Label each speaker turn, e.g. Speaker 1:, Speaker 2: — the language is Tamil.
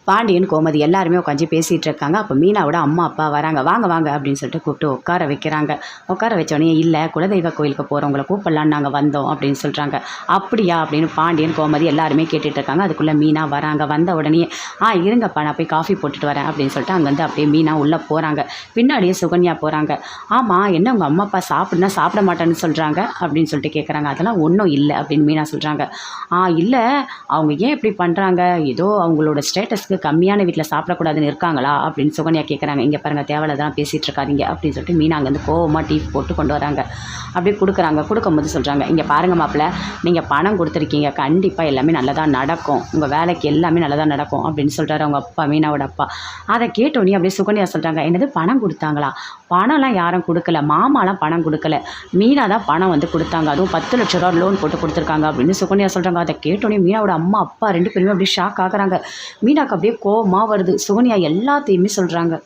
Speaker 1: பாண்டியன், கோமதி எல்லாருமே உட்காந்து பேசிகிட்டு இருக்காங்க. அப்போ மீனாவோட அம்மா அப்பா வராங்க. வாங்க வாங்க அப்படின்னு சொல்லிட்டு கூப்பிட்டு உட்கார வைக்கிறாங்க. உட்கார வச்சோடனே இல்லை குலதெய்வ கோயிலுக்கு போகிறவங்கள கூப்பிடலான்னு நாங்கள் வந்தோம் அப்படின்னு சொல்கிறாங்க. அப்படியா அப்படின்னு பாண்டியன், கோமதி எல்லாருமே கேட்டுட்டு இருக்காங்க. அதுக்குள்ளே மீனா வராங்க. வந்த உடனே இருங்கப்பா நான் போய் காஃபி போட்டுட்டு வரேன் அப்படின்னு சொல்லிட்டு அங்கேருந்து அப்படியே மீனா உள்ளே போகிறாங்க. பின்னாடியே சுகன்யா போகிறாங்க. ஆமாம் என்ன உங்கள் அம்மா அப்பா சாப்பிட்னா சாப்பிட மாட்டேன்னு சொல்கிறாங்க அப்படின்னு சொல்லிட்டு கேட்குறாங்க. அதெல்லாம் ஒன்றும் இல்லை அப்படின்னு மீனா சொல்கிறாங்க. இல்லை அவங்க ஏன் இப்படி பண்ணுறாங்க, ஏதோ அவங்களோட ஸ்டேட்டஸ்க்கு கம்மியான வீட்டில் சாப்பிடக்கூடாதுன்னு இருக்காங்களா அப்படின்னு சுகன்யா கேட்குறாங்க. இங்கே பாருங்கள் தேவையில்தான் பேசிகிட்டு இருக்காதீங்க அப்படின்னு சொல்லிட்டு மீனா அங்கேருந்து கோவமாக டீ போட்டு கொண்டு வராங்க. அப்படியே கொடுக்குறாங்க. கொடுக்கும்போது சொல்கிறாங்க, இங்கே பாருங்கள் மாப்பிள்ளை நீங்கள் பணம் கொடுத்துருக்கீங்க, கண்டிப்பாக எல்லாமே நல்லதாக நடக்கும், உங்கள் வேலைக்கு எல்லாமே நல்லதாக நடக்கும் அப்படின்னு சொல்கிறாரு அவங்க அப்பா, மீனாவோட அப்பா. அதை கேட்டோன்னே அப்படியே சுகன்யா சொல்கிறாங்க, என்னது பணம் கொடுத்தாங்களா, பணம்லாம் யாரும் கொடுக்கல, மாமாலாம் பணம் கொடுக்கல, மீனா தான் பணம் வந்து கொடுத்தாங்க, அதுவும் 10 லட்ச ரூபா லோன் போட்டு கொடுத்துருக்காங்க அப்படின்னு சுகன்யா சொல்கிறாங்க. அதை கேட்டோன்னே மீனாவோட அம்மா அப்பா 2 பேருமே அப்படியே ஷாக் ஆகுறாங்க. மீனாக்கு அப்படியே கோவமாக வருது. சுகன்யா எல்லாத்தையுமே சொல்கிறாங்க.